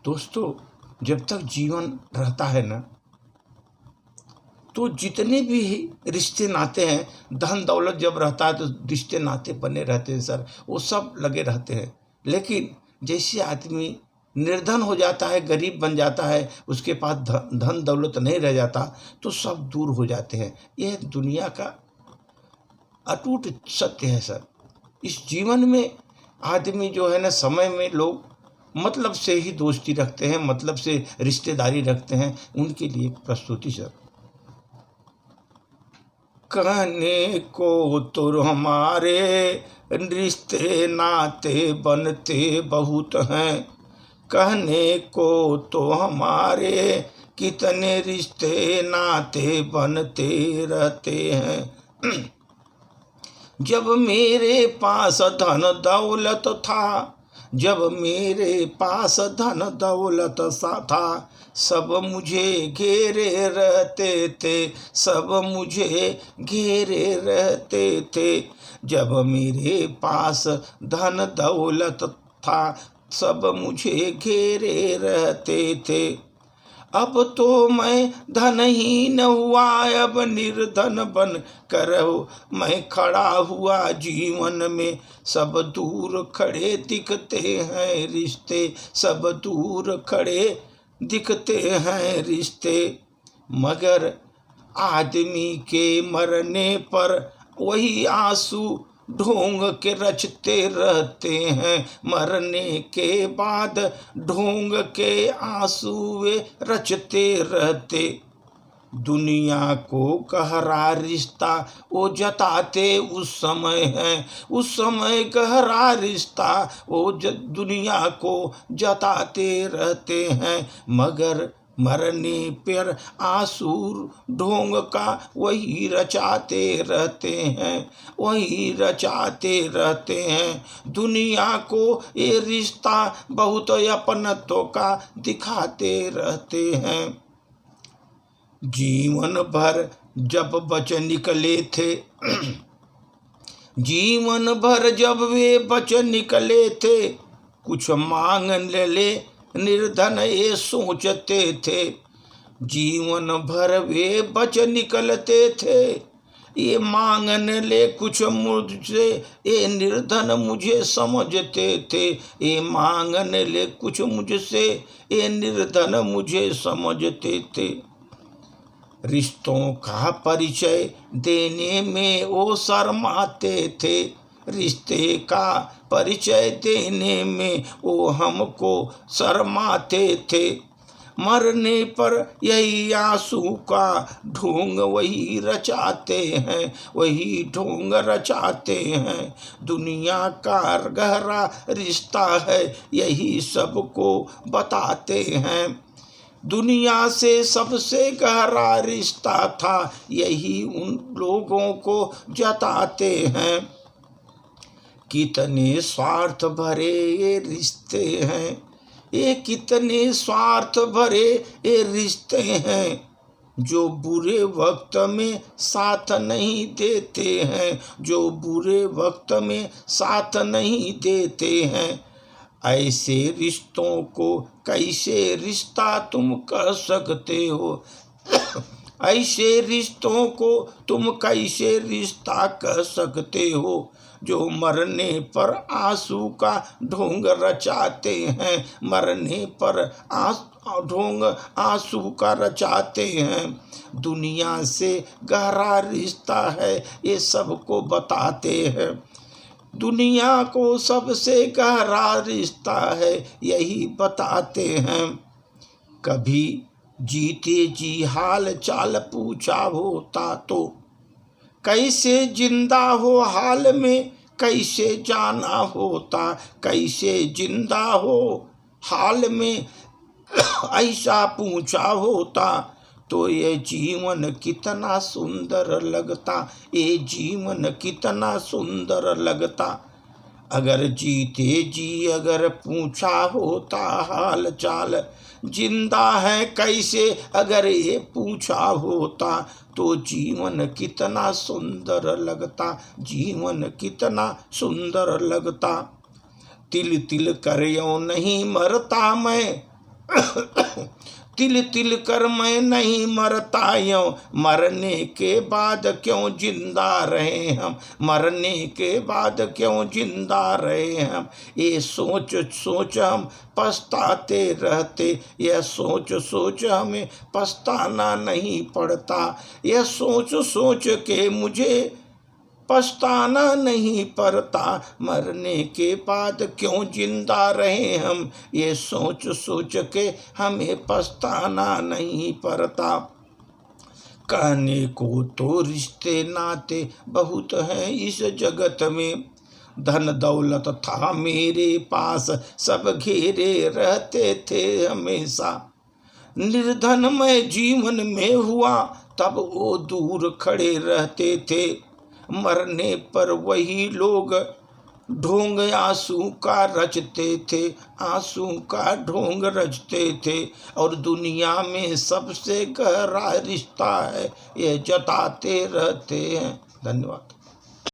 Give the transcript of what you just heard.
दोस्तों, जब तक जीवन रहता है ना, तो जितने भी रिश्ते नाते हैं, धन दौलत जब रहता है तो रिश्ते नाते बने रहते हैं सर, वो सब लगे रहते हैं। लेकिन जैसे आदमी निर्धन हो जाता है, गरीब बन जाता है, उसके पास धन दौलत नहीं रह जाता, तो सब दूर हो जाते हैं। यह दुनिया का अटूट सत्य है सर। इस जीवन में आदमी जो है ना, समय में लोग मतलब से ही दोस्ती रखते हैं, मतलब से रिश्तेदारी रखते हैं, उनके लिए प्रस्तुति सर। कहने को तो हमारे रिश्ते नाते बनते बहुत हैं, कहने को तो हमारे कितने रिश्ते नाते बनते रहते हैं। जब मेरे पास धन दौलत था, जब मेरे पास धन दौलत सा था, सब मुझे घेरे रहते थे, सब मुझे घेरे रहते थे। जब मेरे पास धन दौलत था, सब मुझे घेरे रहते थे। अब तो मैं धनहीन हुआ, अब निर्धन बन कर मैं खड़ा हुआ जीवन में। सब दूर खड़े दिखते हैं रिश्ते, सब दूर खड़े दिखते हैं रिश्ते, मगर आदमी के मरने पर वही आंसू ढोंग के रचते रहते हैं। मरने के बाद ढोंग के आंसू वे रचते रहते। दुनिया को गहरा रिश्ता वो जताते उस समय है, उस समय गहरा रिश्ता वो दुनिया को जताते रहते हैं, मगर मरने पर आंसू ढोंग का वही रचाते रहते हैं, वही रचाते रहते हैं। दुनिया को ये रिश्ता बहुत अपनत्व का दिखाते रहते हैं। जीवन भर जब बच निकले थे, जीवन भर जब वे बच निकले थे, कुछ मांग ले निर्धन ये सोचते थे। जीवन भर वे बच निकलते थे, ये मांगने ले कुछ मुझसे, ये निर्धन मुझे समझते थे। ये मांगने ले कुछ मुझसे, ये निर्धन मुझे समझते थे। रिश्तों का परिचय देने में वो शर्माते थे, रिश्ते का परिचय देने में वो हमको शर्माते थे। मरने पर यही आंसू का ढोंग वही रचाते हैं, वही ढोंग रचाते हैं। दुनिया का गहरा रिश्ता है यही सबको बताते हैं। दुनिया से सबसे गहरा रिश्ता था यही उन लोगों को जताते हैं। कितने स्वार्थ भरे ये रिश्ते हैं, ये कितने स्वार्थ भरे ये रिश्ते हैं, जो बुरे वक्त में साथ नहीं देते हैं, जो बुरे वक्त में साथ नहीं देते हैं। ऐसे रिश्तों को कैसे रिश्ता तुम कह सकते हो, ऐसे रिश्तों को तुम कैसे रिश्ता कह सकते हो, जो मरने पर आंसू का ढोंग रचाते हैं, मरने पर ढोंग आंसू का रचाते हैं। दुनिया से गहरा रिश्ता है ये सबको बताते हैं, दुनिया को सबसे गहरा रिश्ता है यही बताते हैं। कभी जीते जी हाल चाल पूछा होता तो, कैसे जिंदा हो हाल में कैसे जाना होता, कैसे जिंदा हो हाल में ऐसा पूछा होता तो ये जीवन कितना सुंदर लगता, ये जीवन कितना सुंदर लगता। अगर जीते जी अगर पूछा होता हाल चाल, जिंदा है कैसे अगर ये पूछा होता, तो जीवन कितना सुंदर लगता, जीवन कितना सुंदर लगता। तिल तिल कर यूं नहीं मरता मैं, तिल तिल कर मैं नहीं मरता यूं, मरने के बाद क्यों जिंदा रहे हम, मरने के बाद क्यों जिंदा रहे हम। ये सोच सोच हम पछताते रहते, यह सोच सोच हमें पछताना नहीं पड़ता, यह सोच सोच के मुझे पछताना नहीं पड़ता। मरने के बाद क्यों जिंदा रहे हम, ये सोच सोच के हमें पछताना नहीं पड़ता। कहने को तो रिश्ते नाते बहुत हैं इस जगत में, धन दौलत था मेरे पास सब घेरे रहते थे हमेशा। निर्धन मैं जीवन में हुआ तब वो दूर खड़े रहते थे, मरने पर वही लोग ढोंग आंसू का रचते थे, आंसू का ढोंग रचते थे। और दुनिया में सबसे गहरा रिश्ता है ये जताते रहते हैं। धन्यवाद।